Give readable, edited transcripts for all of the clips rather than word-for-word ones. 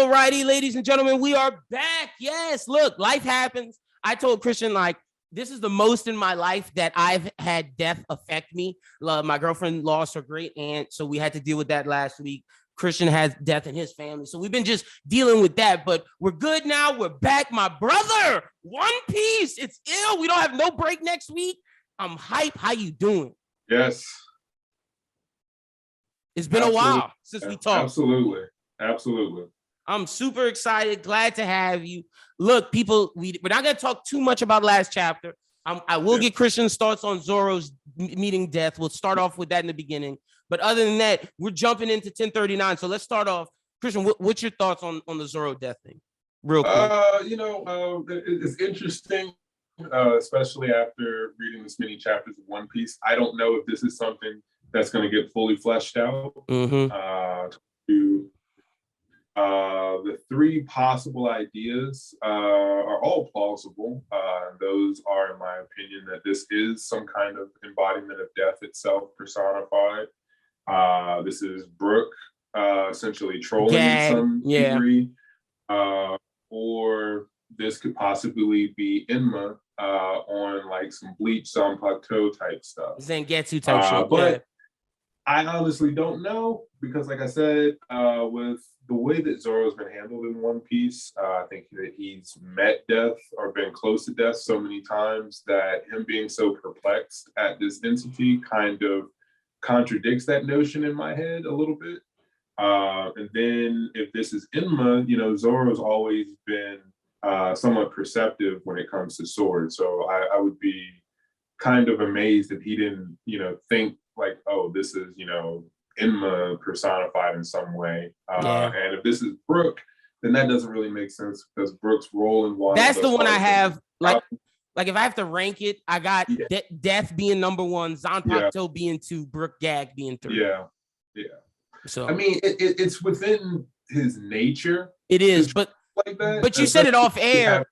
All righty, ladies and gentlemen, we are back. Yes, look, life happens. I told Christian, like, this is the most in my life that I've had death affect me. My girlfriend lost her great aunt, so we had to deal with that last week. Christian has death in his family, so we've been just dealing with that, but we're good now. We're back. My brother, One Piece, it's ill. We don't have no break next week. I'm hype. How you doing? Yes. It's been a while since we talked. Absolutely. I'm super excited. Glad to have you. Look, people, we're not going to talk too much about last chapter. I will get Christian's thoughts on Zoro's meeting death. We'll start off with that in the beginning. But other than that, we're jumping into 1039. So let's start off. Christian, what's your thoughts on the Zoro death thing? Real quick. It's interesting, especially after reading this many chapters of One Piece. I don't know if this is something that's going to get fully fleshed out. The three possible ideas are all plausible. Those are, in my opinion, that this is some kind of embodiment of death itself personified. This is Brook essentially trolling in some degree. Or this could possibly be Enma on like some Bleach Zanpakuto type stuff. Zangetsu type shit. But I honestly don't know because, like I said, with the way that Zoro's been handled in One Piece, I think that he's met death or been close to death so many times that him being so perplexed at this entity kind of contradicts that notion in my head a little bit. And then if this is Enma, Zoro's always been somewhat perceptive when it comes to swords. So I would be kind of amazed if he didn't, think like, oh, this is, Enma personified in some way. And if this is Brook, then that doesn't really make sense because Brook's role in one. That's the one I have. Like if I have to rank it, I got Death being number one, Zanpakuto being two, Brook Gag being three. Yeah. So I mean, it's within his nature. It is, but like that. But you said it off air.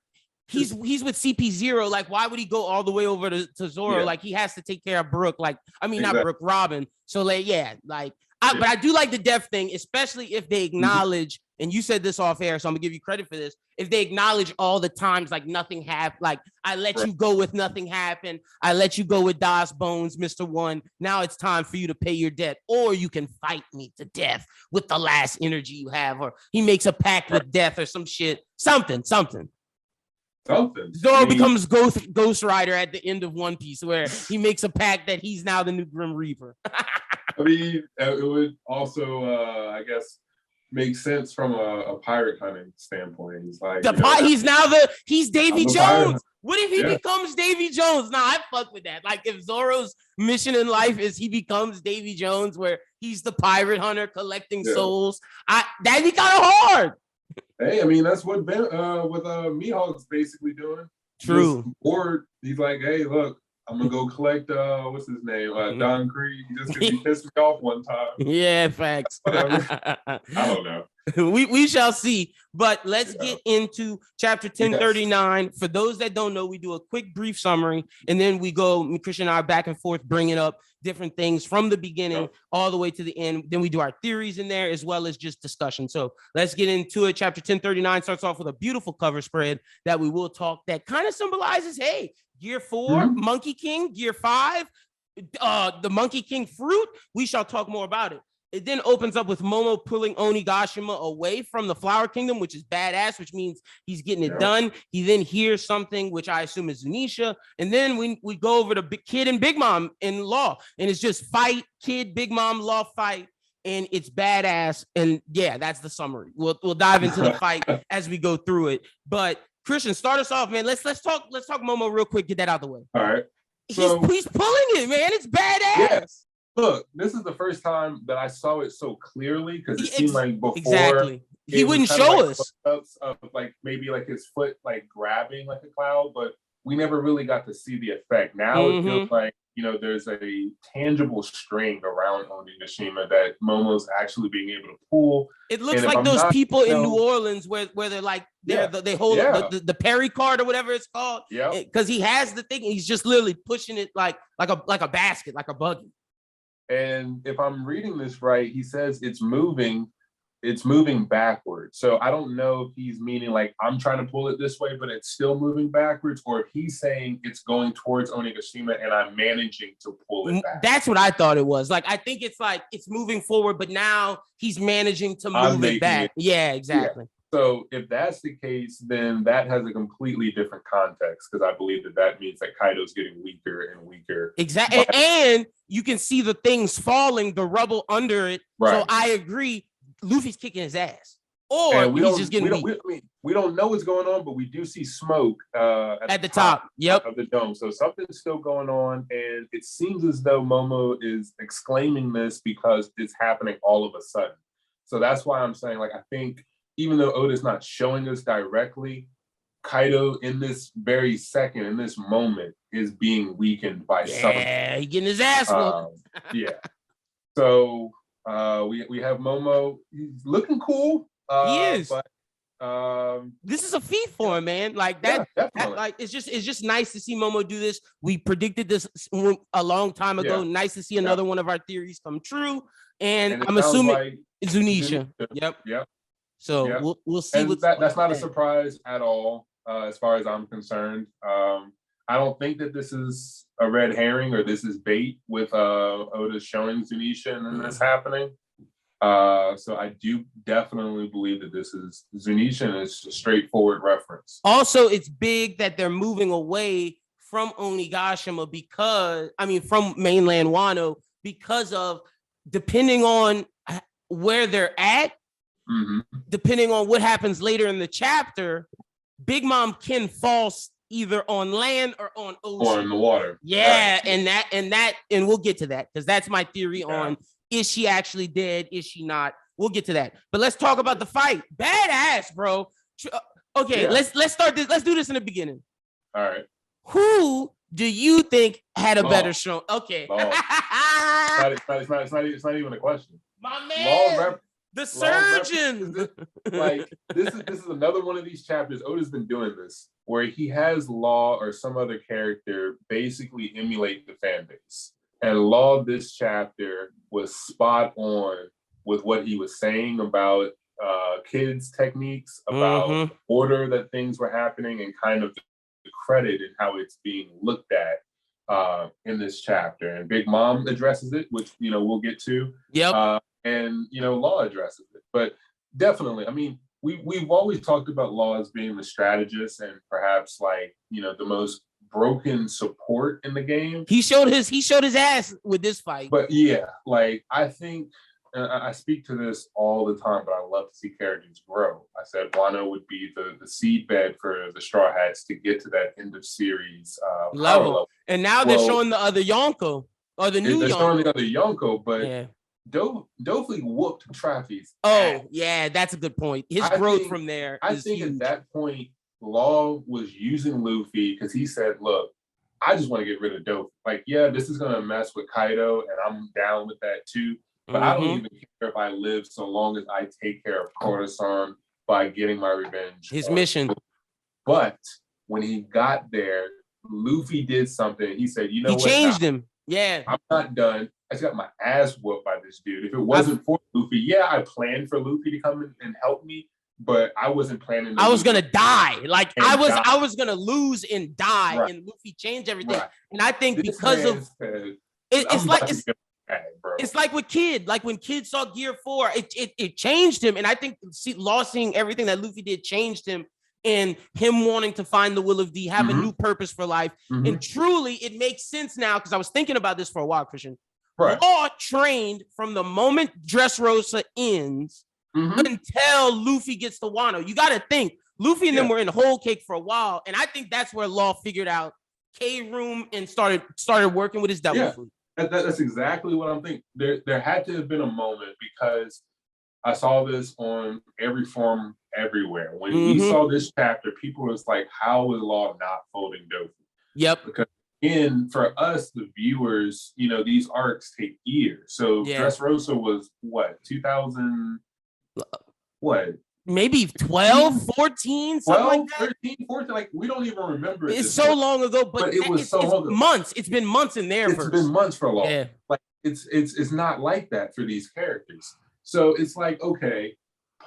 He's with CP0. Like, why would he go all the way over to Zoro? Yeah. Like, he has to take care of Brook. Like, I mean, not Brook, Robin. So, like, but I do like the death thing, especially if they acknowledge, and you said this off air, so I'm gonna give you credit for this. If they acknowledge all the times, like nothing happened, like I let you go with nothing happened. I let you go with Das Bones, Mr. One. Now it's time for you to pay your debt, or you can fight me to death with the last energy you have, or he makes a pact with death or some shit, something. Zoro becomes Ghost Rider at the end of One Piece, where he makes a pact that he's now the new Grim Reaper. I mean, it would also, I guess, make sense from a pirate hunting standpoint. He's like, he's Davy Jones. What if he becomes Davy Jones? Nah, I fuck with that. Like, if Zoro's mission in life is he becomes Davy Jones, where he's the pirate hunter collecting souls, that'd be kind of hard. Hey, I mean, that's what Mihawk's basically doing. True. Or he's like, hey, look, I'm gonna go collect what's his name? Don Creed, just because he pissed me off one time. Yeah, facts. I don't know. We shall see. But let's get into chapter 1039. Yes. For those that don't know, we do a quick brief summary, and then we go, Christian and I, back and forth, bringing up different things from the beginning all the way to the end. Then we do our theories in there as well as just discussion. So let's get into it. Chapter 1039 starts off with a beautiful cover spread that we will talk that kind of symbolizes, hey, Gear 4, Monkey King, Gear 5, the Monkey King fruit. We shall talk more about it. It then opens up with Momo pulling Onigashima away from the Flower Kingdom, which is badass, which means he's getting it done. He then hears something, which I assume is Zunisha. And then we go over to Kid and Big Mom in Law. And it's just fight, Kid, Big Mom, Law, fight. And it's badass. And yeah, that's the summary. We'll dive into the fight as we go through it. But Christian, start us off, man. Let's talk Momo real quick. Get that out of the way. All right. So, he's pulling it, man. It's badass. Yes. Look, this is the first time that I saw it so clearly because it seemed like before he wouldn't show us of like maybe like his foot like grabbing like a cloud, but we never really got to see the effect. Now it feels like there's a tangible string around Onigashima that Momo's actually being able to pull. It looks like those people in New Orleans where they're like they hold the Perry card or whatever it's called. Yeah, because he has the thing. He's just literally pushing it like a basket, like a buggy. And if I'm reading this right, he says it's moving it's moving backwards. So I don't know if he's meaning like I'm trying to pull it this way, but it's still moving backwards, or if he's saying it's going towards Onigashima and I'm managing to pull it back. That's what I thought it was. Like, I think it's like it's moving forward, but now he's managing to move it back. Yeah, exactly. Yeah. So if that's the case, then that has a completely different context, because I believe that means that Kaido's getting weaker and weaker. Exactly. And you can see the things falling, the rubble under it. Right. So I agree. Luffy's kicking his ass, or he's just getting weak. We don't know what's going on, but we do see smoke at the top. Yep. Of the dome. So something's still going on, and it seems as though Momo is exclaiming this because it's happening all of a sudden. So that's why I'm saying, like, I think even though Oda's not showing us directly, Kaido in this very second, in this moment, is being weakened by something. Yeah, he's getting his ass whooped. Yeah. So we have Momo. He's looking cool. He is. But this is a feat for him, man. Like that, like it's just nice to see Momo do this. We predicted this a long time ago. Yeah. Nice to see another one of our theories come true. And I'm assuming like Zunisha. Yep. So we'll see. That's not a surprise at all, as far as I'm concerned. I don't think that this is a red herring or this is bait with Oda showing Zunisha and then this happening. So I do definitely believe that this is Zunisha and it's a straightforward reference. Also, it's big that they're moving away from Onigashima from mainland Wano, because of depending on where they're at, depending on what happens later in the chapter, Big Mom can fall either on land or on ocean. Or in the water. Yeah, right. and we'll get to that, because that's my theory on, is she actually dead? Is she not? We'll get to that. But let's talk about the fight. Badass, bro. Okay, let's start this. Let's do this in the beginning. All right. Who do you think had a better show? Okay. It's not even a question. My man. The surgeon. This is another one of these chapters. Oda's been doing this, where he has Law or some other character basically emulate the fan base. And Law this chapter was spot on with what he was saying about kids' techniques, about order that things were happening, and kind of the credit and how it's being looked at in this chapter. And Big Mom addresses it, which we'll get to. Yep. And Law addresses it. But definitely, I mean, we've always talked about Law as being the strategist and perhaps the most broken support in the game. He showed his ass with this fight. But yeah, I think I speak to this all the time, but I love to see characters grow. I said Wano would be the seed bed for the Straw Hats to get to that end of series level. And now they're showing the other Yonko, or the new Yonko. They're showing the other Yonko, but yeah. Dofley whooped Traffy's ass. Yeah, that's a good point. His growth from there is huge. At that point, Law was using Luffy because he said, look, I just want to get rid of Dofley. This is going to mess with Kaido, and I'm down with that too. But I don't even care if I live so long as I take care of Coruscant by getting my revenge. His mission. But when he got there, Luffy did something. He said, he changed him. Yeah. I'm not done. I just got my ass whooped by this dude. If it wasn't for Luffy, I planned for Luffy to come and help me, but I wasn't planning. I was gonna die. I was gonna lose and die, right. And Luffy changed everything. Right. And I think this because of it's like with Kid. Like when Kid saw Gear 4, it changed him, and I think seeing everything that Luffy did changed him. And him wanting to find the will of D, have a new purpose for life. And truly, it makes sense now, because I was thinking about this for a while, Christian. Right. Law trained from the moment Dressrosa ends until Luffy gets to Wano. You got to think, Luffy and them were in Whole Cake for a while, and I think that's where Law figured out K-Room and started working with his devil fruit. That's exactly what I'm thinking. There had to have been a moment, because I saw this on every forum everywhere. When we saw this chapter, people was like, how is Law not folding Dofley? Yep. Because for us, the viewers, these arcs take years. So Dressrosa was what, 2000? What? Maybe 12, 14, something like that. 13, 14, we don't even remember it. It's so long ago, but it was long ago. Months. It's been months in there. It's been months for Law. Yeah. It's not like that for these characters. So it's like, okay,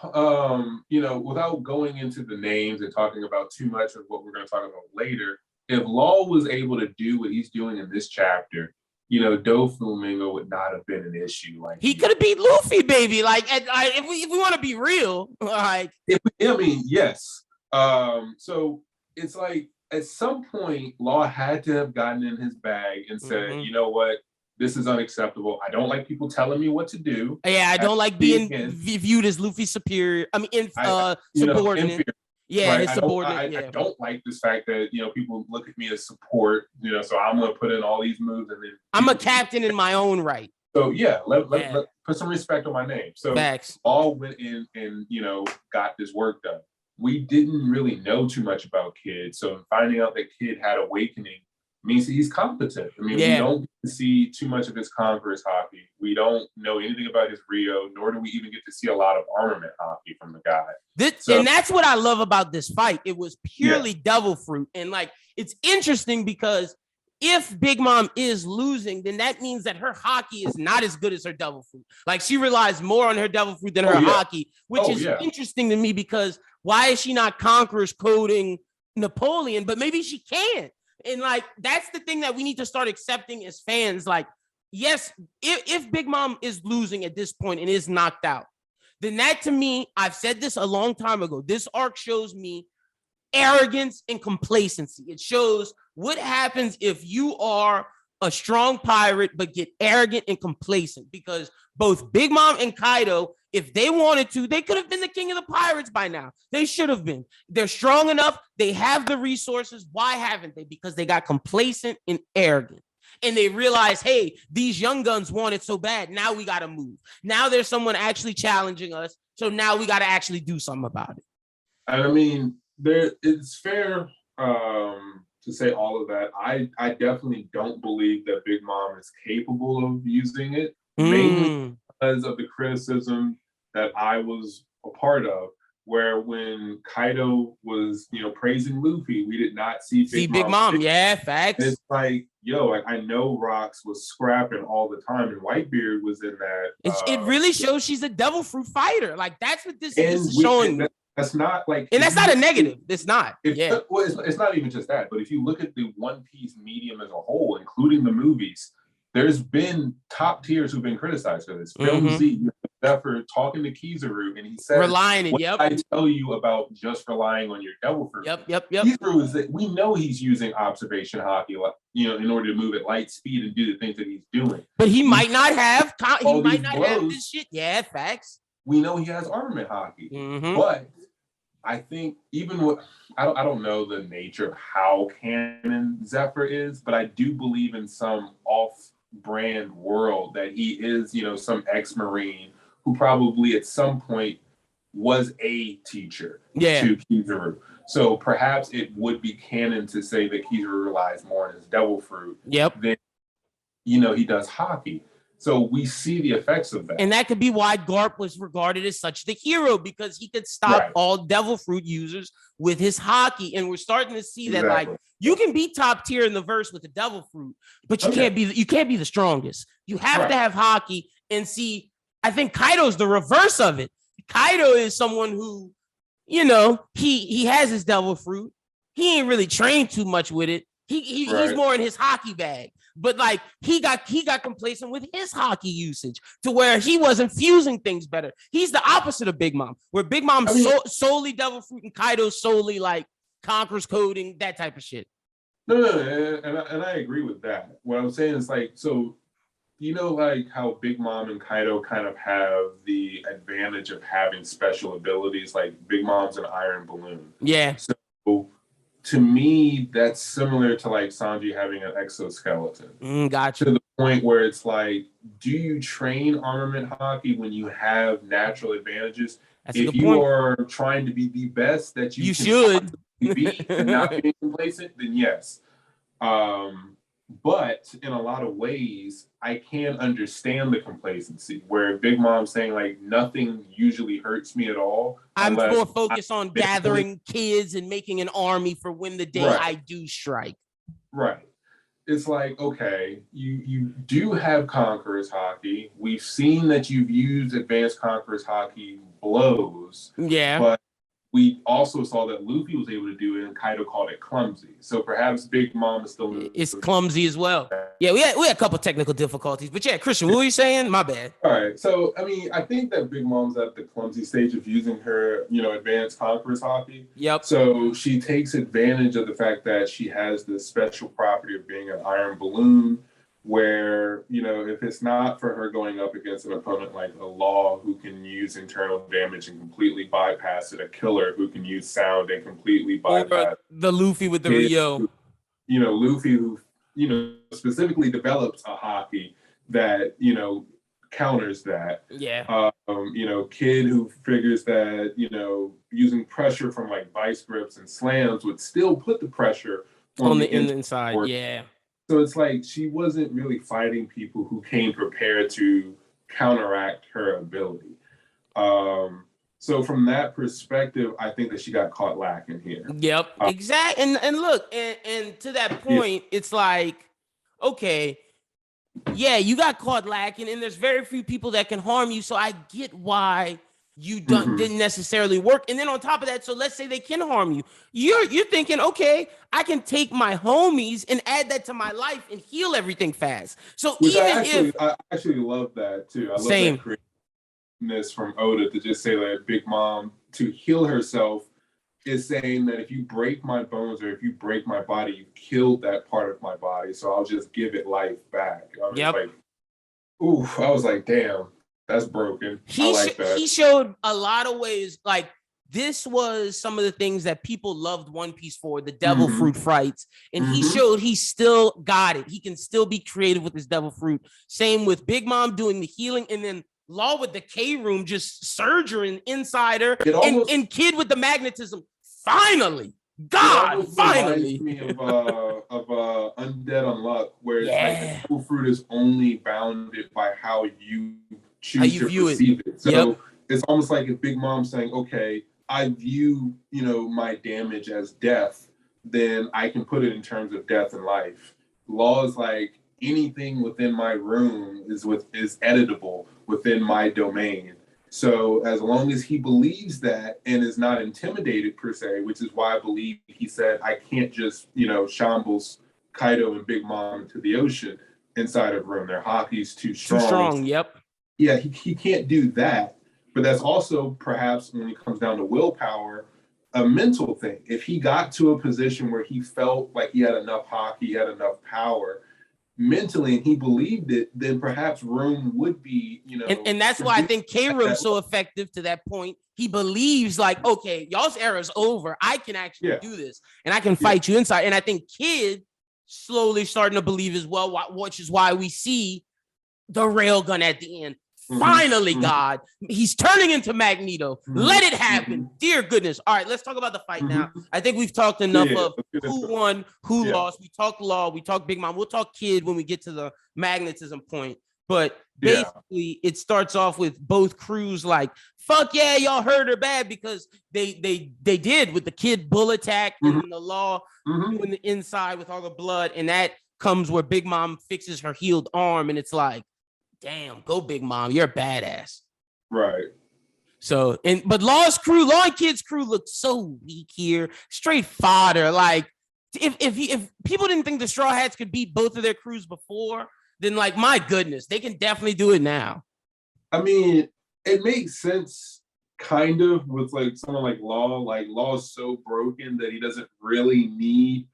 without going into the names and talking about too much of what we're going to talk about later, if Law was able to do what he's doing in this chapter, Doflamingo would not have been an issue. Like he could have beat Luffy, baby. Like, if we want to be real, like, yes. So it's like at some point, Law had to have gotten in his bag and said, you know what? This is unacceptable. I don't like people telling me what to do. Yeah, I don't like being viewed as Luffy's superior. I mean, subordinate. Yeah, his subordinate. I don't like this fact that people look at me as support. So I'm gonna put in all these moves, and then I'm a captain in my own right. So yeah, let put some respect on my name. So Facts. All went in and got this work done. We didn't really know too much about Kid, so finding out that Kid had awakening means that he's competent. I mean, we don't get to see too much of his Conqueror's hockey. We don't know anything about his Rio, nor do we even get to see a lot of armament hockey from the guy. And that's what I love about this fight. It was purely devil fruit. And like, it's interesting because if Big Mom is losing, then that means that her hockey is not as good as her devil fruit. Like, she relies more on her devil fruit than her hockey, which is interesting to me because why is she not Conqueror's coding Napoleon? But maybe she can. And like, that's the thing that we need to start accepting as fans. Like, yes, if Big Mom is losing at this point and is knocked out, then that, to me, I've said this a long time ago, this arc shows me arrogance and complacency. It shows what happens if you are a strong pirate but get arrogant and complacent, because both Big Mom and Kaido, if they wanted to, they could have been the king of the pirates by now. They should have been. They're strong enough. They have the resources. Why haven't they? Because they got complacent and arrogant. And they realized, hey, these young guns want it so bad. Now we got to move. Now there's someone actually challenging us. So now we got to actually do something about it. I mean, it's fair to say all of that. I definitely don't believe that Big Mom is capable of using it, mainly because of the criticism that I was a part of, where when Kaido was, praising Luffy, we did not see Big Mom. Yeah, facts. And it's like, I know Rox was scrapping all the time, and Whitebeard was in that. It really shows she's a devil fruit fighter. Like, that's what this is showing. That's not like, and that's not a negative. It's not. It's not even just that. But if you look at the One Piece medium as a whole, including the movies, there's been top tiers who've been criticized for this. Film Z, Zephyr talking to Kizaru, and he said, "Relying it. Yep. I tell you about just relying on your devil fruit. Yep. Kizaru is that we know he's using observation hockey, in order to move at light speed and do the things that he's doing. But he might not have. He might not have this shit. Yeah, facts. We know he has armament hockey, but I think even with I don't know the nature of how canon Zephyr is, but I do believe in some off-brand world that he is, some ex-Marine who probably at some point was a teacher to Kizaru. So perhaps it would be canon to say that Kizaru relies more on his devil fruit than he does hockey. So we see the effects of that. And that could be why Garp was regarded as such the hero, because he could stop all devil fruit users with his hockey. And we're starting to see that, like, you can be top tier in the verse with the devil fruit, but you can't be the strongest. You have to have hockey. And see, I think Kaido's the reverse of it. Kaido is someone who, he has his devil fruit. He ain't really trained too much with it. He's more in his hockey bag. But like he got complacent with his hockey usage to where he wasn't fusing things better. He's the opposite of Big Mom, where Big Mom solely devil fruit and Kaido solely like Conqueror's coding, that type of shit. No, and I agree with that. What I'm saying is like, so like how Big Mom and Kaido kind of have the advantage of having special abilities. Like Big Mom's an iron balloon. Yeah. So to me, that's similar to like Sanji having an exoskeleton. Gotcha. To the point where it's like, do you train armament hockey when you have natural advantages? That's if you are trying to be the best that you should be and not being complacent, then yes. But in a lot of ways, I can understand the complacency where Big Mom's saying like nothing usually hurts me at all. I'm more focused on gathering kids and making an army for when the day I do strike. Right. it's like, okay, you do have Conqueror's Haki. We've seen that you've used advanced Conqueror's Haki blows, Yeah. but we also saw that Luffy was able to do it, and Kaido called it clumsy. So perhaps Big Mom is still. It's clumsy as well. Yeah, we had a couple technical difficulties, but yeah, Christian, what were you saying? My bad. All right. So I mean, I think that Big Mom's at the clumsy stage of using her, advanced Conqueror's Haki. Yep. So she takes advantage of the fact that she has this special property of being an iron balloon, where, if it's not for her going up against an opponent like a Law who can use internal damage and completely bypass it, a Killer who can use sound and completely bypass or the Luffy with the Rio. Luffy who, specifically develops a Haki that, counters that. Yeah. Kid who figures that, using pressure from like vice grips and slams would still put the pressure on the inside. Yeah. So it's like she wasn't really fighting people who came prepared to counteract her ability. So from that perspective, I think that she got caught lacking here. Yep, exactly. And look, and to that point, it's like, okay, yeah, you got caught lacking, and there's very few people that can harm you. So I get why you didn't necessarily work. And then on top of that, so let's say they can harm you. You're thinking, okay, I can take my homies and add that to my life and heal everything fast. So I actually love that too. I love that creativeness from Oda to just say that Big Mom, to heal herself, is saying that if you break my bones or if you break my body, you killed that part of my body. So I'll just give it life back. I was like, damn. That's broken. I like that. He showed a lot of ways. Like, this was some of the things that people loved One Piece for, the devil fruit fights. And he showed he still got it. He can still be creative with his devil fruit. Same with Big Mom doing the healing. And then Law with the K room just surgering inside her. And Kid with the magnetism. Finally. God, finally. Me of Undead Unluck, where it's like the devil fruit is only bounded by how you choose to perceive it. So it's almost like if Big Mom's saying, okay, I view, my damage as death, then I can put it in terms of death and life. Law is like, anything within my room is editable within my domain. So as long as he believes that and is not intimidated per se, which is why I believe he said, I can't just, shambles Kaido and Big Mom into the ocean inside of room. Their Haki's too strong. Too strong, yep. Yeah, he can't do that. But that's also perhaps when it comes down to willpower, a mental thing. If he got to a position where he felt like he had enough Haki, he had enough power mentally, and he believed it, then perhaps Room would be, And that's why I think K-Room's so effective to that point. He believes like, okay, y'all's era's over. I can actually do this, and I can fight you inside. And I think Kid slowly starting to believe as well, which is why we see the railgun at the end. Finally, God, he's turning into Magneto. Let it happen. Dear goodness. All right, let's talk about the fight now. I think we've talked enough of who won, who lost. We talked Law, we talked Big Mom. We'll talk Kid when we get to the magnetism point. But basically, it starts off with both crews like, fuck yeah, y'all hurt her bad, because they did with the Kid bull attack and the Law doing the inside with all the blood. And that comes where Big Mom fixes her healed arm, and it's like, damn, go Big Mom, you're a badass. Right. So, but Law and Kid's crew looked so weak here. Straight fodder. Like, if people didn't think the Straw Hats could beat both of their crews before, then like, my goodness, they can definitely do it now. I mean, it makes sense kind of with like someone like Law. Like, Law is so broken that he doesn't really need,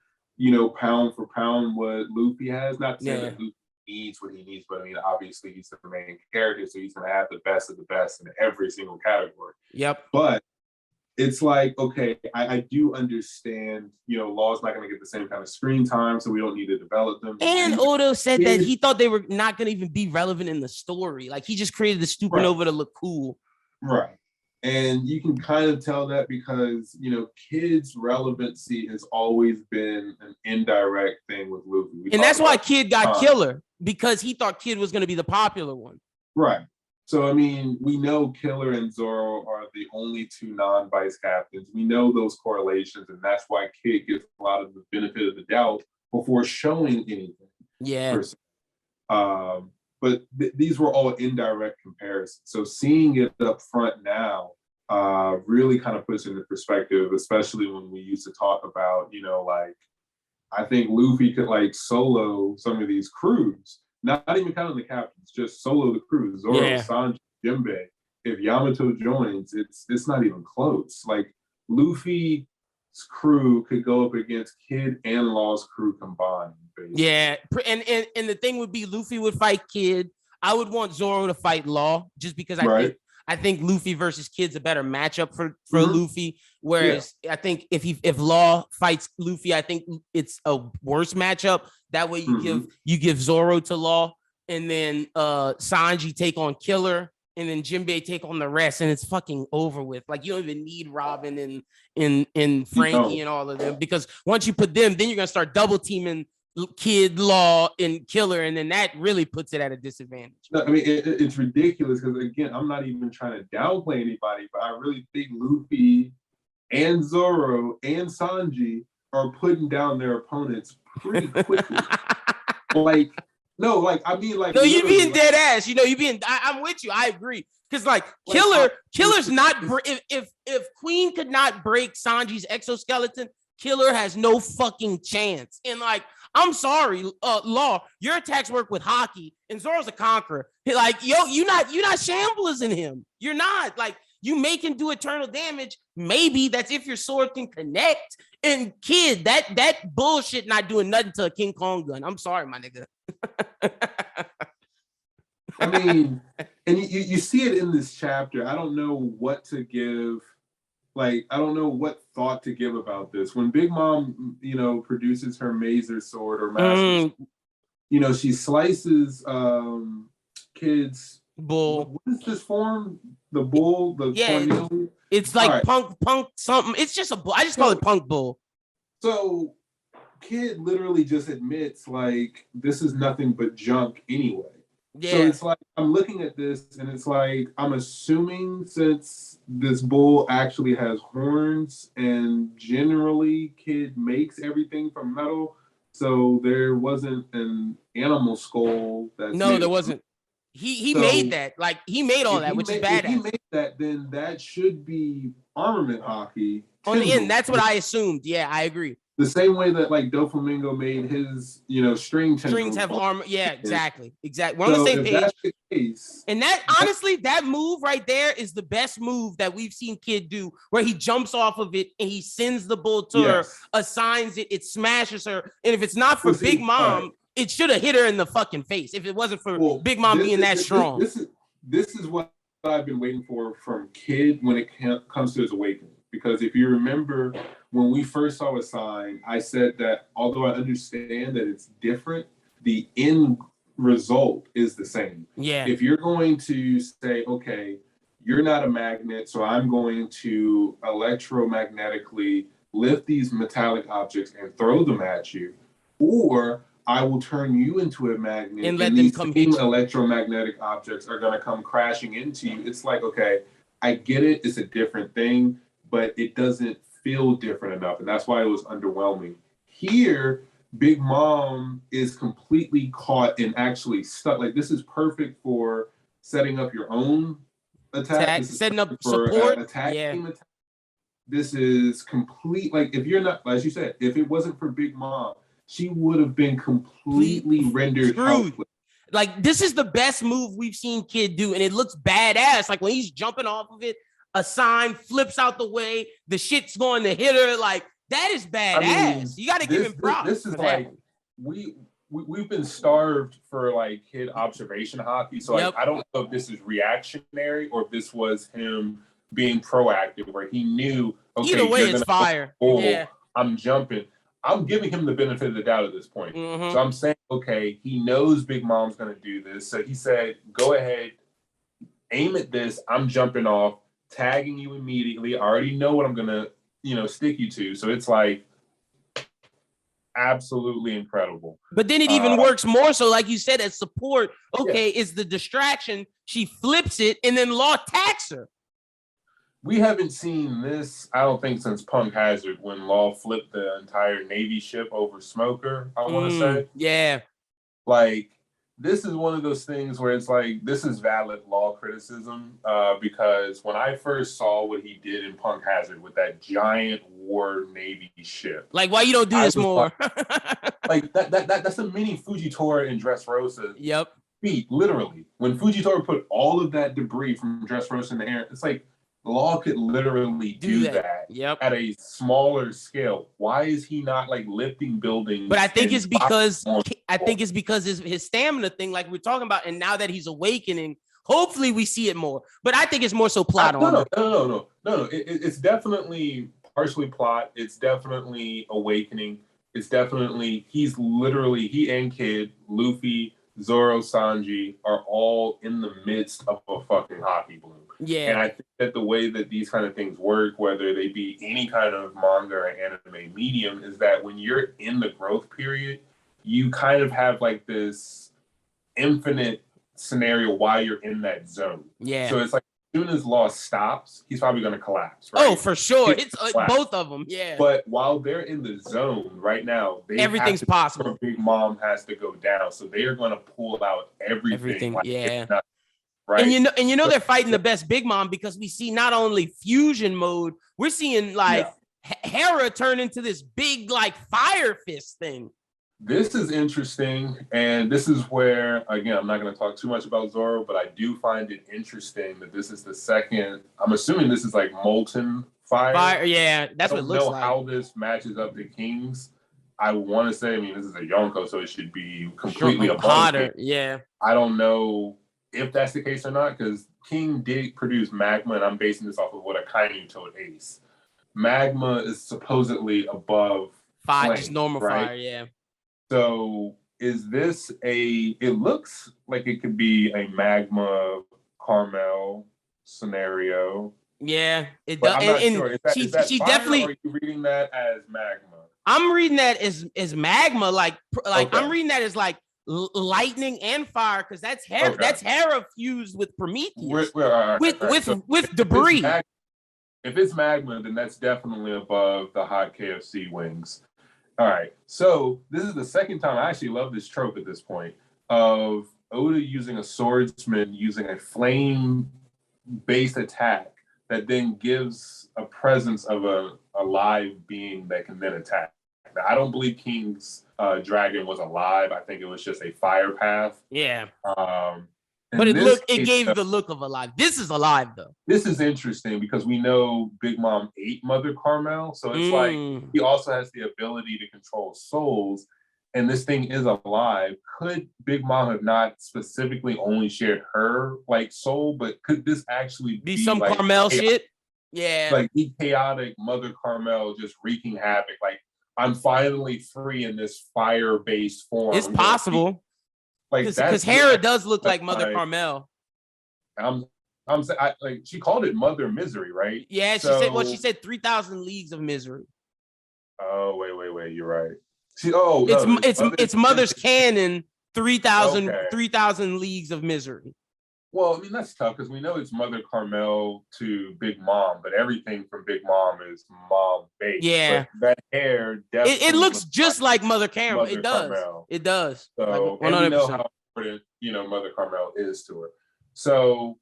pound for pound what Luffy has. Not to say that Luffy needs what he needs, but I mean, obviously he's the main character, so he's going to have the best of the best in every single category. Yep. But it's like, okay, I do understand, Law's not going to get the same kind of screen time, so we don't need to develop them. And Odo said that he thought they were not going to even be relevant in the story. Like, he just created the supernova to look cool. Right. And you can kind of tell that because, Kid's relevancy has always been an indirect thing with Luffy. And that's why Kid got Killer, because he thought Kid was going to be the popular one. Right. So, I mean, we know Killer and Zoro are the only two non-vice captains. We know those correlations, and that's why Kid gets a lot of the benefit of the doubt before showing anything. Yeah. Per se. But these were all indirect comparisons. So seeing it up front now really kind of puts into perspective, especially when we used to talk about, you know, like, I think Luffy could like solo some of these crews, not even counting the captains, just solo the crews. Zoro, Yeah. Sanji, Jinbei. If Yamato joins, it's not even close. Like Luffy's crew could go up against Kid and Law's crew combined. Basically. Yeah, and the thing would be Luffy would fight Kid. I would want Zoro to fight Law just because I think Luffy versus Kid's a better matchup for Luffy. Whereas I think if Law fights Luffy, I think it's a worse matchup. That way you give Zoro to Law, and then Sanji take on Killer, and then Jinbei take on the rest, and it's fucking over with. Like you don't even need Robin and Frankie and all of them, because once you put them, then you're gonna start double teaming Kid, Law, and Killer, and then that really puts it at a disadvantage. No, I mean, it's ridiculous because, again, I'm not even trying to downplay anybody, but I really think Luffy and Zoro and Sanji are putting down their opponents pretty quickly. No, you being dead ass. You know, I'm with you. I agree. Because like Killer's not. If Queen could not break Sanji's exoskeleton, Killer has no fucking chance. And like, I'm sorry, Law, your attacks work with hockey, and Zoro's a conqueror. Like, you're not Shamblers in him. You're not. Like, you make him do eternal damage. Maybe that's if your sword can connect. And Kid, that bullshit not doing nothing to a King Kong gun. I'm sorry, my nigga. I mean, and you see it in this chapter. I don't know what to give. Like, I don't know what thought to give about this. When Big Mom, you know, produces her Mazer sword or Master, you know, she slices Kid's bull. What is this form? The bull, the cornelian? It's like punk something. It's just a bull. I just call it punk bull. So Kid literally just admits, like, this is nothing but junk anyway. Yeah. So it's like, I'm looking at this and it's like, I'm assuming since this bull actually has horns and generally Kid makes everything from metal, so there wasn't an animal skull that's there wasn't. He made that. Like, he made all that, which is badass. If he made that, then that should be armament hockey. On the end, that's what I assumed. Yeah, I agree. The same way that like Doflamingo made his, you know, strings have armor. Yeah, exactly. We're on the same page. That's the case, and that honestly, that move right there is the best move that we've seen Kid do, where he jumps off of it and he sends the bull to her, assigns it, it smashes her. And if it's not for Big Mom, it should have hit her in the fucking face. If it wasn't for Big Mom being that strong. This is what I've been waiting for from Kid when it comes to his awakening. Because if you remember, when we first saw a sign, I said that although I understand that it's different, the end result is the same. Yeah. If you're going to say, okay, you're not a magnet, so I'm going to electromagnetically lift these metallic objects and throw them at you, or I will turn you into a magnet and let them come hit you. Electromagnetic objects are going to come crashing into you. It's like, okay, I get it. It's a different thing, but it doesn't feel different enough. And that's why it was underwhelming. Here, Big Mom is completely caught and actually stuck. Like, this is perfect for setting up your own attack. Setting up support. Attack team attack. This is complete. Like, if you're not, as you said, if it wasn't for Big Mom, she would have been completely rendered helpless. Like, this is the best move we've seen Kid do, and it looks badass. Like, when he's jumping off of it, a sign flips out the way, the shit's going to hit her. Like, that is badass. I mean, you got to give him props. This is like, we've been starved for like Kid observation hockey. So like, I don't know if this is reactionary or if this was him being proactive, where he knew, okay, either way, it's fire. I'm jumping. I'm giving him the benefit of the doubt at this point. So I'm saying, okay, he knows Big Mom's going to do this. So he said, go ahead, aim at this. I'm jumping off, tagging you immediately. I already know what I'm going to, stick you to. So it's like absolutely incredible. But then it even works more so, like you said, as support. Okay, is the distraction. She flips it, and then Law attacks her. we haven't seen this, I don't think, since Punk Hazard, when Law flipped the entire Navy ship over Smoker, I want to say. Yeah. Like, this is one of those things where it's like, this is valid Law criticism, because when I first saw what he did in Punk Hazard with that giant war Navy ship. Like, why you don't do this more? Like, that's a mini Fujitora in Dressrosa. Yep. Feet, literally. When Fujitora put all of that debris from Dressrosa in the air, it's like, Law could literally do that at a smaller scale. Why is he not like lifting buildings? But I think it's because his stamina thing, like we're talking about, and now that he's awakening, hopefully we see it more. But I think it's more so plot on. No. It's definitely partially plot. It's definitely awakening. It's definitely he and Kid, Luffy, Zoro, Sanji are all in the midst of a fucking hockey bloom. Yeah. And I think that the way that these kind of things work, whether they be any kind of manga or anime medium, is that when you're in the growth period, you kind of have like this infinite scenario while you're in that zone. Yeah. So it's like as soon as Law stops, he's probably going to collapse. Right? Oh, for sure. It's both of them. Yeah. But while they're in the zone right now, everything's possible. Big Mom has to go down, so they are going to pull out everything. Like yeah. Right. And you know they're fighting the best Big Mom because we see not only fusion mode, we're seeing like Hera turn into this big like fire fist thing. This is interesting, and this is where, again, I'm not going to talk too much about Zoro, but I do find it interesting that this is the second. I'm assuming this is like molten fire. Yeah, that's what it looks like. I don't know how this matches up to King's. I want to say, I mean, this is a Yonko, so it should be completely hotter. Yeah. I don't know if that's the case or not, because King did produce Magma, and I'm basing this off of what Akainu told Ace. Magma is supposedly above fire, flame, just normal right? fire, yeah. So is this it looks like it could be a Magma Carmel scenario. Yeah, it does. I'm not sure. Is that she fire, definitely. Or are you reading that as Magma? I'm reading that as Magma, like okay. I'm reading that as like lightning and fire, because that's Hera. Okay. That's Hera fused with Prometheus with debris. If it's Magma, then that's definitely above the hot KFC wings. All right, so this is the second time. I actually love this trope at this point of Oda using a swordsman using a flame-based attack that then gives a presence of a live being that can then attack. Now, I don't believe King's dragon was alive. I think it was just a fire path. Yeah. But it gave the look of alive. This is alive though. This is interesting because we know Big Mom ate Mother Carmel, so it's like he also has the ability to control souls, and this thing is alive. Could Big Mom have not specifically only shared her like soul, but could this actually be some like Carmel shit? Yeah, like the chaotic Mother Carmel just wreaking havoc. Like I'm finally free in this fire-based form. It's possible. Like because Hera does look like Mother Carmel. Like she called it Mother Misery, right? Yeah, she said 3,000 leagues of misery. Oh wait, you're right. It's Mother's canon 3,000 leagues of misery. Well, I mean that's tough because we know it's Mother Carmel to Big Mom, but everything from Big Mom is mom based. Yeah, but that hair definitely it looks just like Mother Carmel. Mother it does. Carmel. It does. So like 100%. And we know how important Mother Carmel is to her. So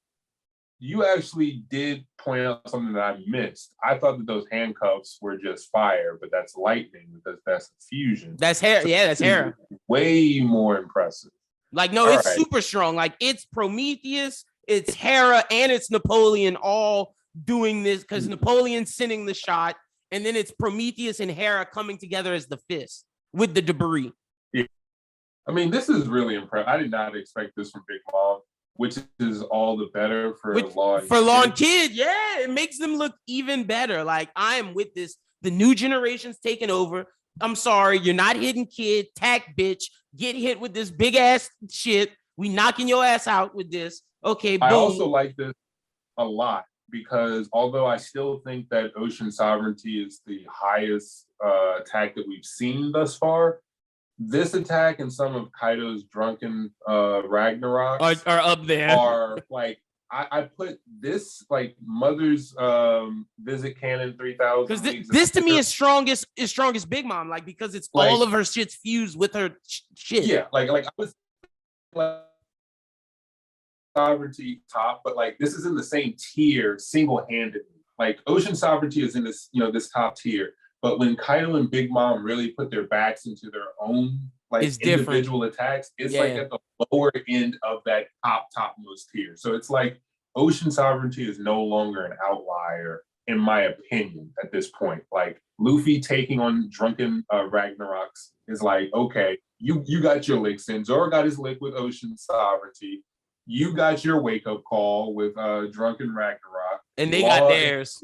you actually did point out something that I missed. I thought that those handcuffs were just fire, but that's lightning because that's fusion. That's Hera. Yeah, that's Hera. Way more impressive. Like, no, it's super strong. Like, it's Prometheus, it's Hera, and it's Napoleon all doing this because Napoleon's sending the shot, and then it's Prometheus and Hera coming together as the fist with the debris. Yeah. I mean, this is really impressive. I did not expect this from Big Mom, which is all the better for Law and Kid. Yeah, it makes them look even better. Like, I am with this. The new generation's taking over. I'm sorry, you're not hitting Kid. Tack, bitch. Get hit with this big ass shit. We knocking your ass out with this. Okay, boom. I also like this a lot because although I still think that Ocean Sovereignty is the highest attack that we've seen thus far, this attack and some of Kaido's drunken Ragnarok are up there. Are like I put this like Mother's Visit Canon 3000. Because this to me is strongest Big Mom, like because it's like, all of her shit's fused with her shit. Yeah, like I was like Sovereignty top, but like this is in the same tier single-handedly. Like Ocean Sovereignty is in this, this top tier. But when Kaido and Big Mom really put their backs into their own like it's individual attacks, it's like at the lower end of that topmost tier. So it's like Ocean Sovereignty is no longer an outlier, in my opinion, at this point. Like Luffy taking on Drunken Ragnaroks is like, okay, you got your licks in. Zoro got his lick with Ocean Sovereignty. You got your wake-up call with Drunken Ragnarok. And they got theirs.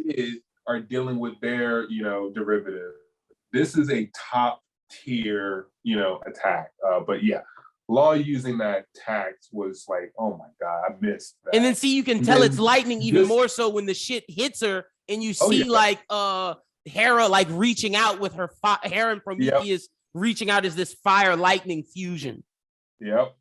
Are dealing with their, derivative. This is a top tier, attack. But yeah, Law using that tax was like, oh my God, I missed that. And then see, you can tell it's lightning even more so when the shit hits her and you see like Hera like reaching out with her Hera and Prometheus reaching out as this fire lightning fusion. Yep.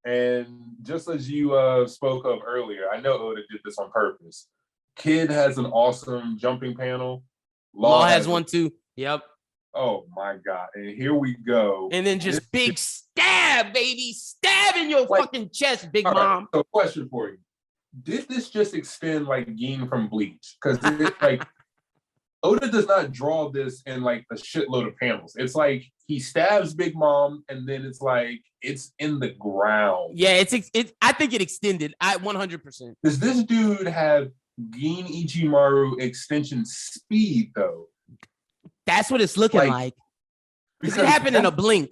And just as you spoke of earlier, I know Oda did this on purpose. Kid has an awesome jumping panel. Law has one too. Yep. Oh my God. And here we go. And then just big stab, baby. Stab in your fucking chest, Big Mom. Right, so question for you. Did this just extend like Gin from Bleach? Because like Oda does not draw this in like a shitload of panels. It's like he stabs Big Mom and then it's like it's in the ground. Yeah, I think it extended. 100%. Does this dude have Gin Ichimaru extension speed though? That's what it's looking like. Because it happened in a blink.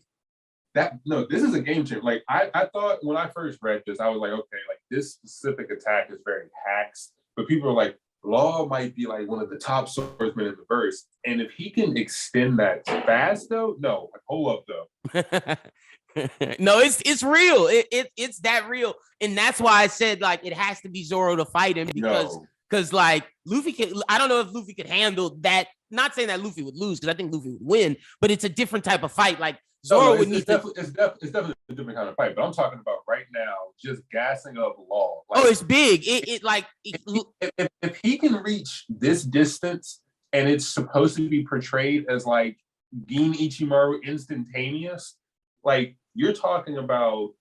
This is a game changer. Like I thought when I first read this, I was like, okay, like this specific attack is very hacks, but people are like, Law might be like one of the top swordsmen in the verse, and if he can extend that fast though, no, like, hold up though. No, it's real. It's that real, and that's why I said like it has to be Zoro to fight him because like Luffy can. I don't know if Luffy could handle that. Not saying that Luffy would lose because I think Luffy would win, but it's a different type of fight. Like Zoro would need to. It's definitely a different kind of fight. But I'm talking about right now, just gassing up Law. Like, it's big. If he can reach this distance and it's supposed to be portrayed as like Gin Ichimaru instantaneous, like you're talking about,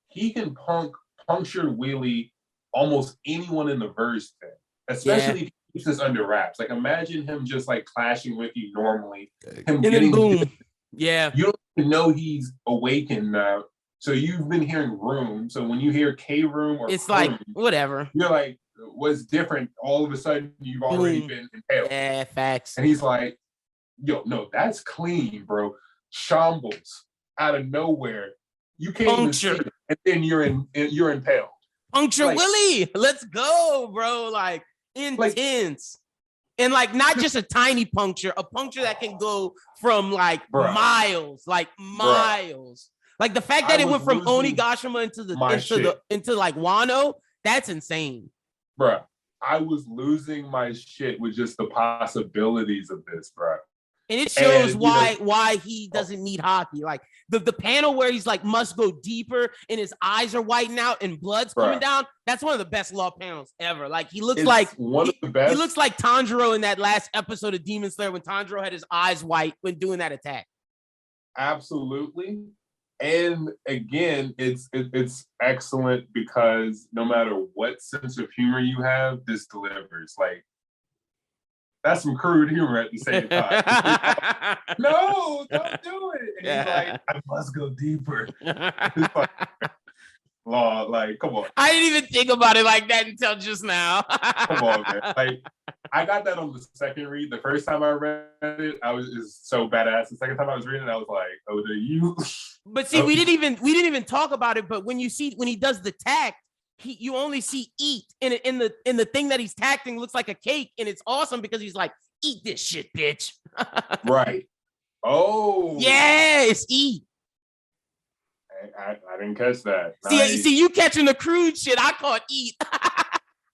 he can puncture wheelie almost anyone in the verse thing, especially if he keeps this under wraps. Like imagine him just like clashing with you normally, him getting boom. Yeah, you don't even know he's awakened now. So you've been hearing room. So when you hear K room or it's like whatever, you're like, what's different? All of a sudden you've already been impaled. Yeah, facts. And he's like, yo, no, that's clean, bro. Shambles out of nowhere. You can't even see it, and then you're impaled. Puncture like, Willie. Let's go, bro. Like intense. And like not just a tiny puncture, a puncture that can go from like miles. Like the fact that it went from Onigashima into like Wano, that's insane. Bruh, I was losing my shit with just the possibilities of this, bruh. And it shows why he doesn't need hockey. Like the panel where he's like must go deeper and his eyes are whitening out and blood's coming down. That's one of the best Law panels ever. Like he looks like one of the best. He looks like Tanjiro in that last episode of Demon Slayer when Tanjiro had his eyes white when doing that attack. Absolutely. And again, it's excellent because no matter what sense of humor you have, this delivers. Like that's some crude humor at the same time. No, don't do it. And he's like, I must go deeper. Law, like, come on. I didn't even think about it like that until just now. Come on, man. Like, I got that on the second read. The first time I read it, is so badass. The second time I was reading it, I was like, oh, do you? But see, we didn't even talk about it. But when he does the tact, you only see eat in the thing that he's tacting looks like a cake, and it's awesome because he's like, eat this shit, bitch. Right. Oh. Yeah, it's eat. I didn't catch that. See, you catching the crude shit. I caught eat.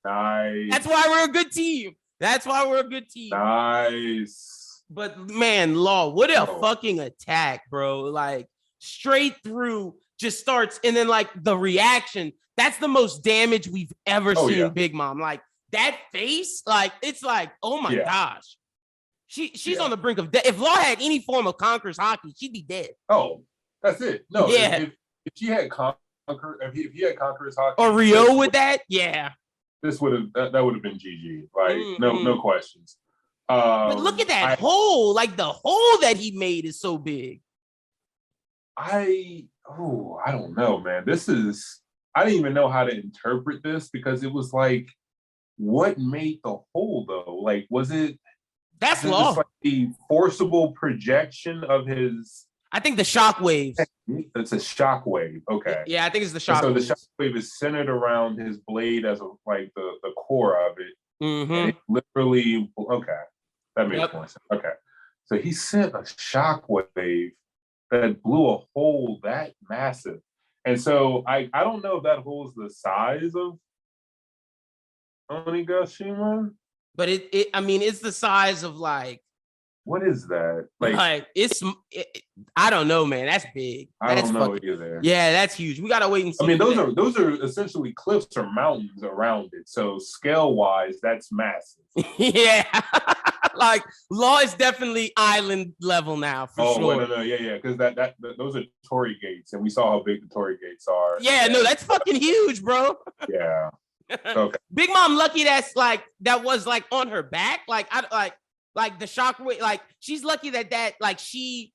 Nice. That's why we're a good team. Nice. But man, Law, what a fucking attack, bro. Like straight through just starts, and then like the reaction, that's the most damage we've ever seen Big Mom. Like that face, like it's like, oh my gosh. She's on the brink of death. If Law had any form of Conqueror's hockey, she'd be dead. Oh, that's it. No, yeah. If she had if he had Conqueror's hockey or Rio with that, this would have that would have been GG. Like no questions. But look at that hole. Like the hole that he made is so big. I don't know, man. I didn't even know how to interpret this because it was like, what made the hole though? Like, was it? That's Law. Like the forcible projection of his. I think the shock waves. It's a shock wave. Okay. Yeah, I think it's the shock. So waves. the shock wave is centered around his blade as like the core of it. And it literally. Okay, that makes more sense. Okay, so he sent a shock wave that blew a hole that massive, and so I don't know if that hole is the size of Onigashima. But it's the size of like. What is that? Like I don't know, man. That's big. I don't know either. Yeah, that's huge. We gotta wait and see. I mean, those are essentially cliffs or mountains around it. So scale wise, that's massive. yeah. Like Law is definitely island level now for sure. No, yeah, because that those are Torii gates, and we saw how big the Torii gates are. Yeah, no, that's fucking huge, bro. Yeah. Okay. Big Mom lucky that was like on her back. Like the shockwave. Like she's lucky that like she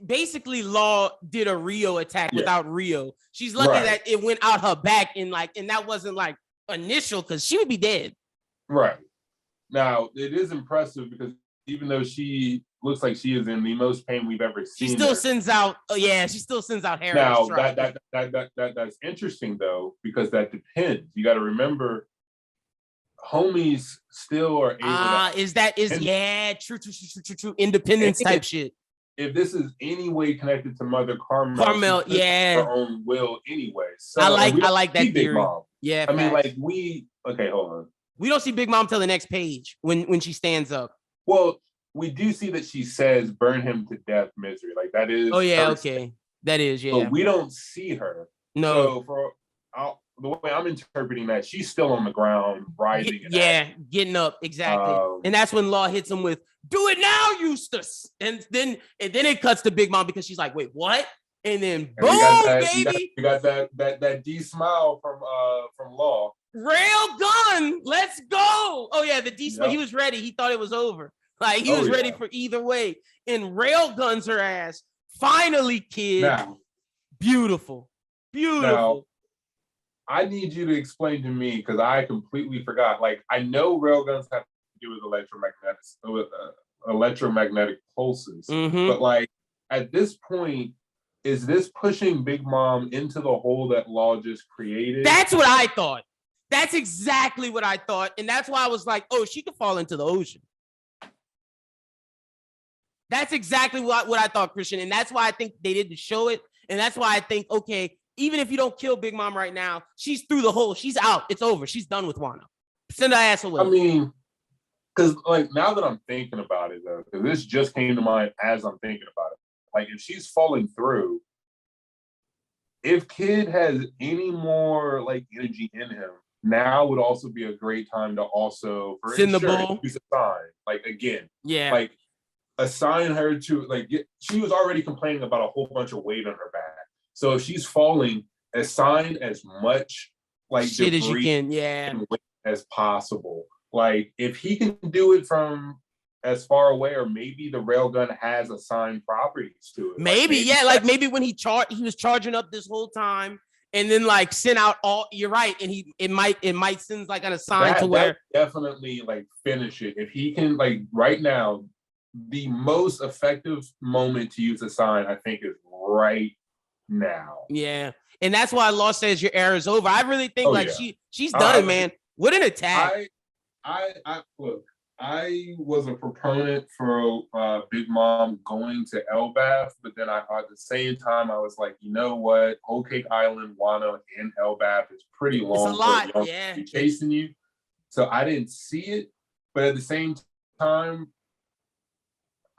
basically Law did a Rio attack without Rio. She's lucky that it went out her back and that wasn't like initial because she would be dead. Right. Now it is impressive because even though she looks like she is in the most pain we've ever seen, she still sends out. She still sends out hair. Now that's interesting though because that depends. You got to remember, homies still are able. True. Independence type shit. If this is any way connected to Mother Carmel, her own will anyway. So I like that theory. Mom. Yeah, I mean, like hold on. We don't see Big Mom till the next page when she stands up. Well, we do see that she says, "Burn him to death, misery." Like that is. Oh yeah, okay, that is But we don't see her. No. So the way I'm interpreting that, she's still on the ground, rising. Getting up exactly, and that's when Law hits him with "Do it now, Eustace," and then it cuts to Big Mom because she's like, "Wait, what?" And then boom, baby, you got that D smile from Law. Rail gun, let's go. Oh yeah, the D smile. He was ready. He thought it was over. Like he was ready for either way. And rail guns her ass. Finally, kid. Now, beautiful. Now, I need you to explain to me because I completely forgot. Like I know railguns have to do with electromagnetic pulses, but like at this point, is this pushing Big Mom into the hole that Law just created? That's what I thought. That's exactly what I thought, and that's why I was like, "Oh, she could fall into the ocean." That's exactly what I thought, Christian, and that's why I think they didn't show it, and that's why I think, okay, even if you don't kill Big Mom right now, she's through the hole. She's out. It's over. She's done with Wano. Send her ass away. I mean, because like now that I'm thinking about it, though, because this just came to mind as I'm thinking about it. Like if she's falling through, if Kid has any more like energy in him, now would also be a great time to also for send the ball. Use a sign. Like again, like assign her to like she was already complaining about a whole bunch of weight on her back. So if she's falling, assign as much like shit as you can, as possible. Like if he can do it from as far away, or maybe the railgun has assigned properties to it. Maybe maybe when he was charging up this whole time, and then like sent out all. You're right, and it might send like an assign to where definitely like finish it if he can. Like right now, the most effective moment to use a sign, I think, is right now. Yeah, and that's why Law says your era is over. I really think she's done, man. What an attack! I look. I was a proponent for Big Mom going to Elbath, but then at the same time I was like, you know what? Whole Cake Island, Wano, and Elbath is pretty long. It's a lot, for to be chasing you. So I didn't see it, but at the same time,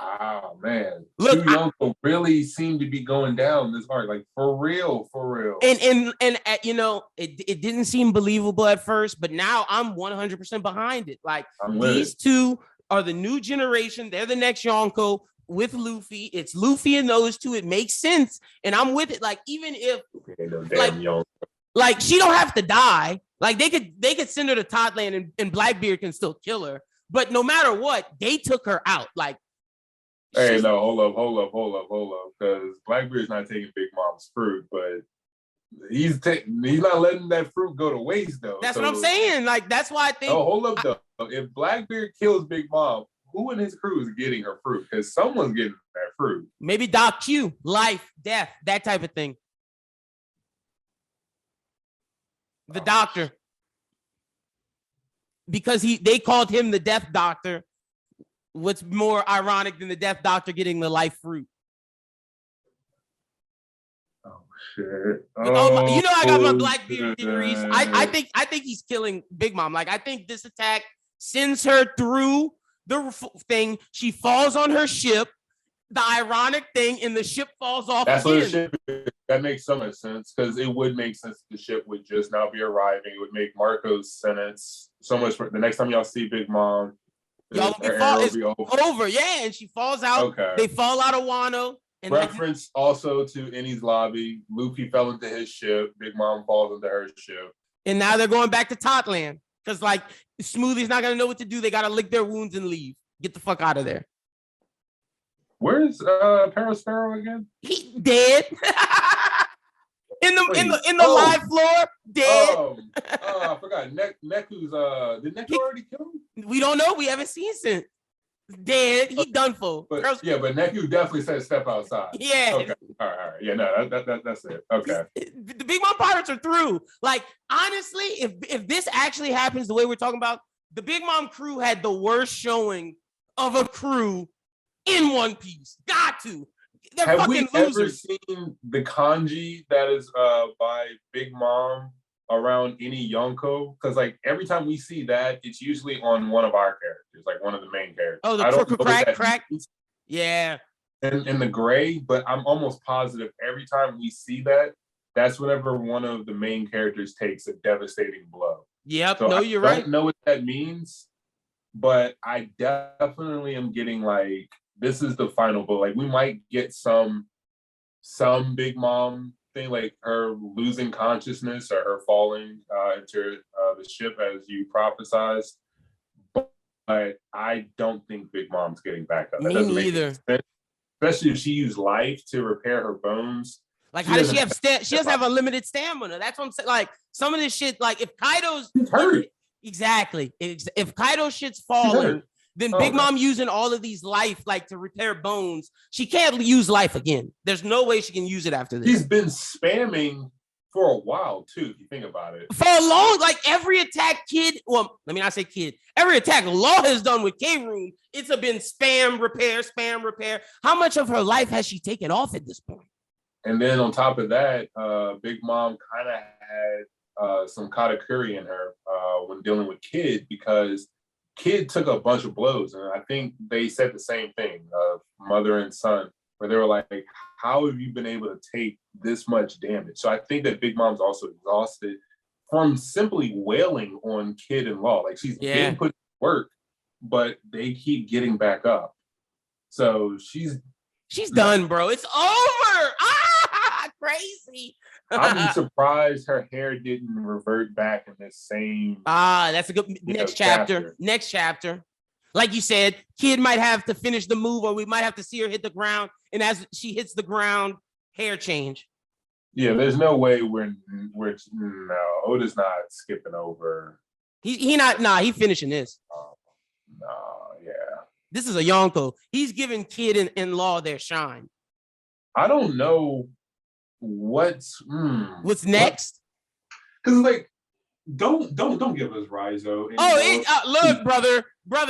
Oh man, Look, Two Young really seem to be going down this hard, like for real, for real. and you know, it didn't seem believable at first, but now I'm 100% behind it. Like these two are the new generation. They're the next Yonko with Luffy. It's Luffy and those two. It makes sense, and I'm with it. Like even if like she don't have to die. Like they could send her to Totland and Blackbeard can still kill her. But no matter what, they took her out. Like. Hey, no, hold up. Because Blackbeard's not taking Big Mom's fruit, but he's not letting that fruit go to waste, though. That's what I'm saying. Like, that's why I think. Oh, hold up, though. If Blackbeard kills Big Mom, who in his crew is getting her fruit? Because someone's getting that fruit. Maybe Doc Q, life, death, that type of thing. The doctor. Because they called him the Death Doctor. What's more ironic than the Death Doctor getting the life fruit? Oh shit! You know I got my Blackbeard theories. I think he's killing Big Mom. Like I think this attack sends her through the thing. She falls on her ship. The ironic thing, and the ship falls off. That's again. What the ship is. That makes so much sense because it would make sense. The ship would just now be arriving. It would make Marco's sentence so much. The next time y'all see Big Mom. Y'all be over. Yeah, and she falls out. Okay. They fall out of Wano. And reference also to Eni's lobby. Luffy fell into his ship. Big Mom falls into her ship. And now they're going back to Totland. Because like Smoothie's not gonna know what to do. They gotta lick their wounds and leave. Get the fuck out of there. Where's Perospero again? He dead. in the live floor, dead. I forgot. Neku's did Neku already kill him? We don't know. We haven't seen since. Dead. He done for. But Neku definitely said step outside. Yeah. Okay. All right. Yeah. No. That's it. Okay. The Big Mom Pirates are through. Like honestly, if this actually happens the way we're talking about, the Big Mom crew had the worst showing of a crew in One Piece. Got to. They're Have fucking we losers. ever seen the kanji that is by Big Mom around any Yonko? Because like every time we see that, it's usually on one of our characters, like one of the main characters. Oh, the crack. Yeah. In the gray, but I'm almost positive every time we see that, that's whenever one of the main characters takes a devastating blow. Yep. So no, you're right. I don't know what that means, but I definitely am getting like, this is the final blow. Like we might get some Big Mom thing, like her losing consciousness or her falling into the ship as you prophesized. But I don't think Big Mom's getting back up. Me neither. Especially if she used life to repair her bones. Like, how does she have she doesn't have a limited stamina. That's what I'm saying. Like some of this shit, like if Kaido's hurt. Exactly. If Kaido's shit's falling, then Big Mom using all of these life like to repair bones, she can't use life again. There's no way she can use it after this. She's been spamming for a while too, if you think about it. For a long, like every attack kid, well, let me not say kid, every attack Law has done with K-Room, it's been spam, repair. How much of her life has she taken off at this point? And then on top of that, Big Mom kind of had some katakuri in her when dealing with Kid, because Kid took a bunch of blows, and I think they said the same thing, mother and son, where they were like, how have you been able to take this much damage? So I think that Big Mom's also exhausted from simply wailing on Kid and Law. Like she's been put to work, but they keep getting back up. So she's done, bro. It's over. Crazy. I'll be surprised her hair didn't revert back in the same. That's a good next chapter. Next chapter. Like you said, Kid might have to finish the move, or we might have to see her hit the ground. And as she hits the ground, hair change. Yeah, there's no way we're Oda's not skipping over. He finishing this. Yeah. This is a Yonko. He's giving Kid and Law their shine. I don't know what's next. Because like, don't give us Raizo. Look, brother,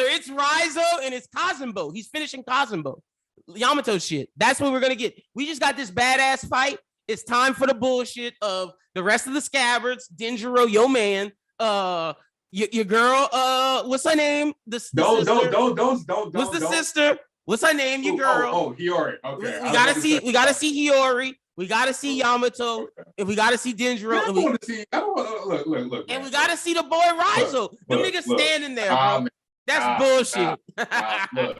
it's Raizo and it's Kazumbo. He's finishing Kazumbo. Yamato shit. That's what we're gonna get. We just got this badass fight. It's time for the bullshit of the rest of the scabbards. Denjiro, yo man. Your girl. What's her name? What's the sister? What's her name? Your girl. Oh, Hiyori. Okay. We gotta see Hiyori. We gotta see Yamato, and we gotta see Denjiro. I don't want to see. I don't want to look. And we gotta see the boy Raizo. Them niggas standing there, bro. That's bullshit. Look.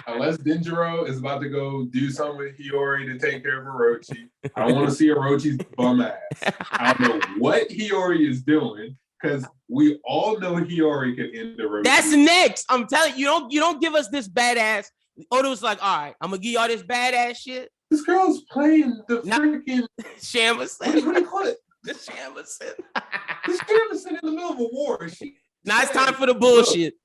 Unless Denjiro is about to go do something with Hiyori to take care of Orochi, I don't want to see Orochi's bum ass. I don't know what Hiyori is doing because we all know Hiyori can end Orochi. That's next. I'm telling you, you don't give us this badass. Odo's like, all right, I'm gonna give y'all this badass shit. This girl's playing the freaking Shamisen. What do you call it? The Shamisen. This Shamisen in the middle of a war. Now it's time for the bullshit.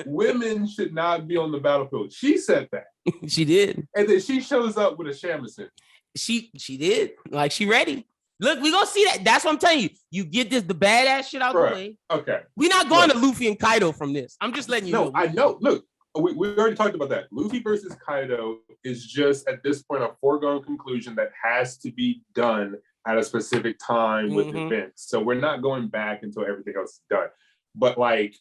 Women should not be on the battlefield. She said that. She did. And then she shows up with a Shamisen. She did. Like, she ready. Look, we gonna see that. That's what I'm telling you. You get the badass shit out the way. Okay. We're not going to Luffy and Kaido from this. I'm just letting you know. I know. Look, we already talked about that. Luffy versus Kaido is just at this point a foregone conclusion that has to be done at a specific time with events. So we're not going back until everything else is done. But like,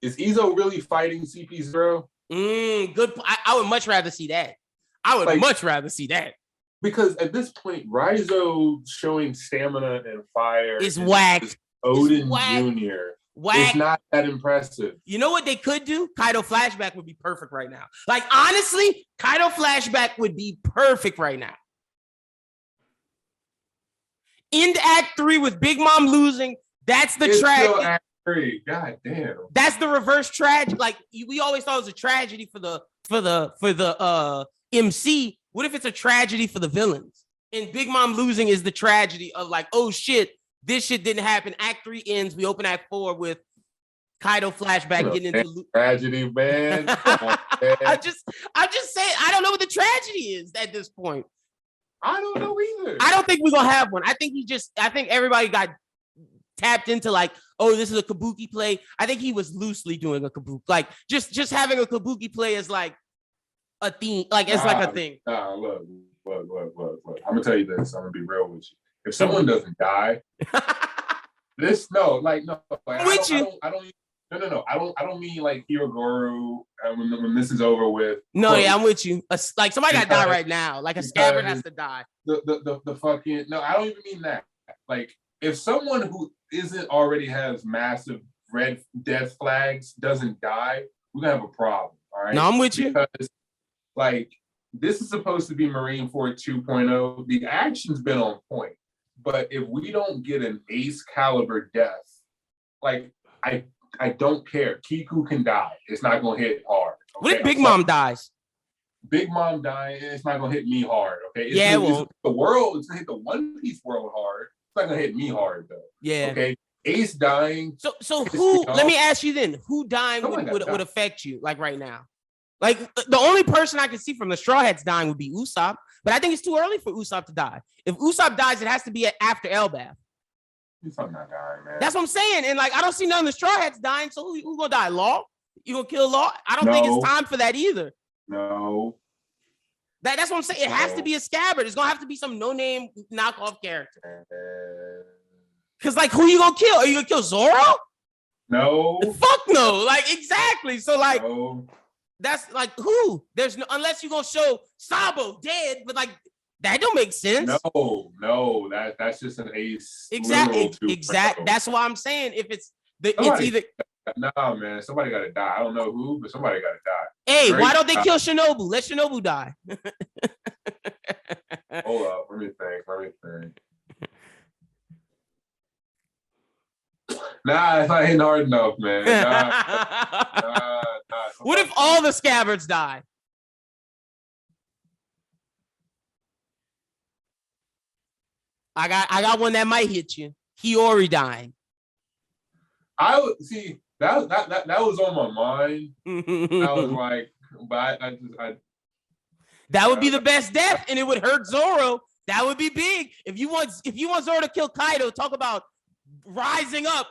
is Izo really fighting CP0? Good. I would much rather see that. I would much rather see that. Because at this point, Raizo showing stamina and fire is whack. Odin Jr. It's not that impressive. You know what they could do? Kaido flashback would be perfect right now. Like, honestly, Kaido flashback would be perfect right now. End Act 3 with Big Mom losing. That's the tragedy. Act 3. God damn. That's the reverse tragedy. Like, we always thought it was a tragedy for the MC. What if it's a tragedy for the villains? And Big Mom losing is the tragedy of like, oh shit, this shit didn't happen. Act 3 ends. We open Act 4 with Kaido flashback getting into tragedy, man. I'm just saying, I don't know what the tragedy is at this point. I don't know either. I don't think we're gonna have one. I think everybody got tapped into like, oh, this is a kabuki play. I think he was loosely doing a kabuki, like just having a kabuki play is like a theme, like it's like a thing. Look. I'm gonna tell you this. I'm gonna be real with you. If someone doesn't die, I don't mean like Hirogoro when this is over with. No, yeah, I'm with you. Like somebody got to die right now. Like a scabbard has to die. The fucking no, I don't even mean that. Like if someone who isn't already has massive red death flags doesn't die, we're gonna have a problem. All right. No, I'm with you. Because like this is supposed to be Marineford 2.0. The action's been on point, but if we don't get an ace caliber death, like I don't care. Kiku can die. It's not gonna hit hard. Okay? What if Big Mom dies? Big Mom dying, it's not gonna hit me hard. Okay. It won't. The world, it's gonna hit the One Piece world hard. It's not gonna hit me hard though. Yeah. Okay. Ace dying. So who? Let me ask you then. Who dying would affect you like right now? Like the only person I can see from the Straw Hats dying would be Usopp, but I think it's too early for Usopp to die. If Usopp dies, it has to be after Elbaf. Usopp not dying, man. That's what I'm saying. And like I don't see none of the Straw Hats dying. So who gonna die? Law? You gonna kill Law? I don't think it's time for that either. No. That's what I'm saying. It has to be a scabbard. It's gonna have to be some no-name knockoff character. Cause like who you gonna kill? Are you gonna kill Zoro? No. Fuck no. Like exactly. So like no. That's like who? There's no unless you're gonna show Sabo dead, but like that don't make sense. No, that's just an ace. Exactly. That's why I'm saying if it's either. Nah, man, somebody gotta die. I don't know who, but somebody gotta die. Hey, why don't they kill Shinobu? Let Shinobu die. Hold up, let me think. Nah, it's not hitting hard enough, man. Nah. What if all the scabbards die? I got one that might hit you. Hiyori dying. I would see that was on my mind. I was like, but I that would be the best death, and it would hurt Zoro. That would be big. If you want Zoro to kill Kaido, talk about rising up.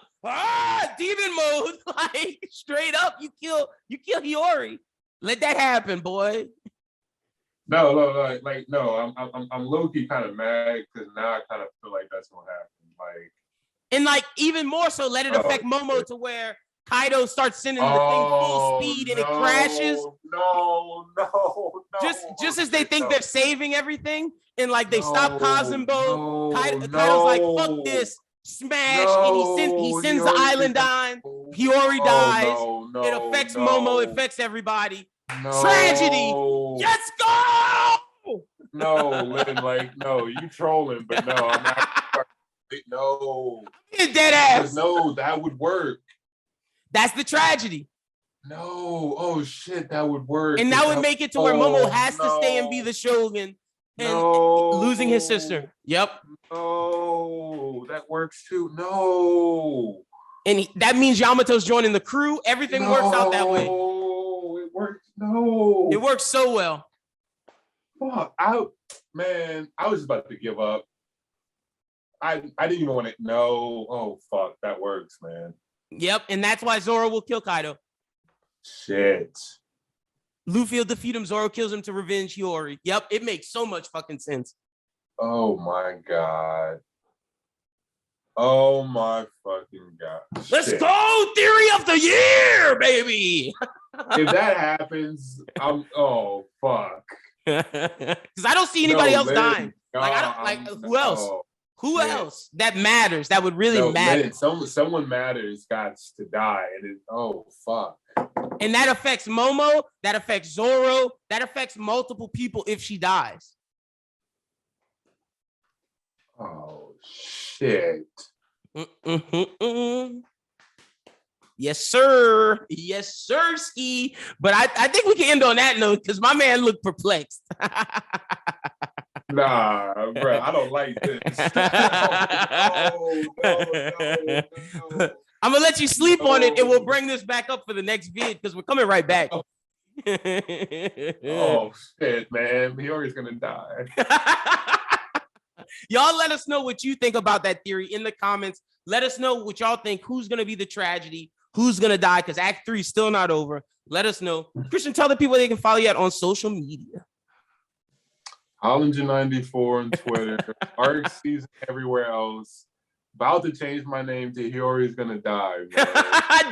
Demon mode, like straight up. You kill Hiyori. Let that happen, boy. No, I'm low key kind of mad because now I kind of feel like that's gonna happen. Like, and like even more so, let it affect Momo to where Kaido starts sending the thing full speed and it crashes. No. Just as they think they're saving everything, and like they stop Kazumbo. Kaido's No. like, fuck this, smash, and he sends the island on. Hiyori dies. It affects Momo, it affects everybody. Tragedy. Let's go. No, Lynn, like, no, you trolling, but no, I'm not. No. It's dead ass. No, that would work. That's the tragedy. No. Oh shit, that would work. And that would make it to where Momo has to stay and be the Shogun and losing his sister. Yep. No, that works too. No. And that means Yamato's joining the crew. Everything works out that way. It works. No. It works so well. Fuck. I was about to give up. I didn't even want to. No. Oh fuck, that works, man. Yep, and that's why Zoro will kill Kaido. Shit. Luffy will defeat him. Zoro kills him to revenge Hiyori. Yep, it makes so much fucking sense. Oh my god. Oh my fucking god. Let's go! Theory of the year, baby! If that happens, oh fuck. Because I don't see anybody else dying. Who else? Who else that matters? That would really matter. Someone matters got to die, and fuck. And that affects Momo. That affects Zoro. That affects multiple people if she dies. Oh shit. Yes, sir. Yes, sir, Ski. But I think we can end on that note because my man looked perplexed. Nah, bro, I don't like this. No. I'm gonna let you sleep on it, and we'll bring this back up for the next vid because we're coming right back. Oh shit, man! Hiyori's gonna die. Y'all let us know what you think about that theory in the comments. Let us know what y'all think. Who's gonna be the tragedy? Who's gonna die? Because Act 3 is still not over. Let us know. Christian, tell the people they can follow you on social media. Hollinger94 on Twitter. Arc season everywhere else. About to change my name to Hiyori's gonna die.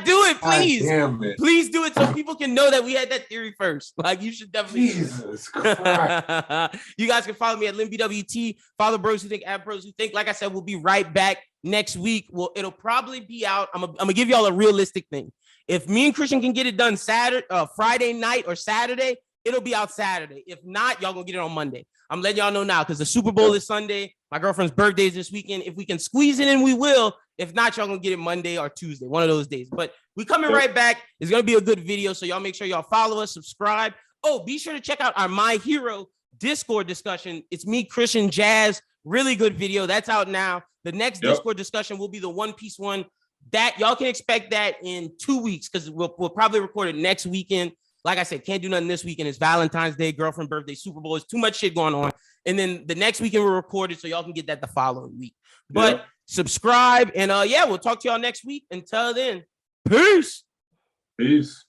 Do it, please. God damn it. Please do it so people can know that we had that theory first. Like you should definitely. Jesus Christ. You guys can follow me at LinBWT. Follow Bros Who Think at Bros Who Think. Like I said, we'll be right back next week. Well, it'll probably be out. I'm gonna give y'all a realistic thing. If me and Christian can get it done Friday night or Saturday, it'll be out Saturday. If not, y'all gonna get it on Monday. I'm letting y'all know now because the Super Bowl is Sunday. My girlfriend's birthday is this weekend. If we can squeeze it in, we will. If not, y'all gonna get it Monday or Tuesday, one of those days. But we coming right back. It's gonna be a good video. So y'all make sure y'all follow us, subscribe. Oh, be sure to check out our My Hero Discord discussion. It's me, Christian, Jazz. Really good video. That's out now. The next Discord discussion will be the One Piece one. That y'all can expect that in 2 weeks because we'll probably record it next weekend. Like I said, can't do nothing this weekend. It's Valentine's Day, girlfriend birthday, Super Bowl. It's too much shit going on. And then the next weekend we'll record it so y'all can get that the following week. But subscribe and we'll talk to y'all next week. Until then, peace. Peace.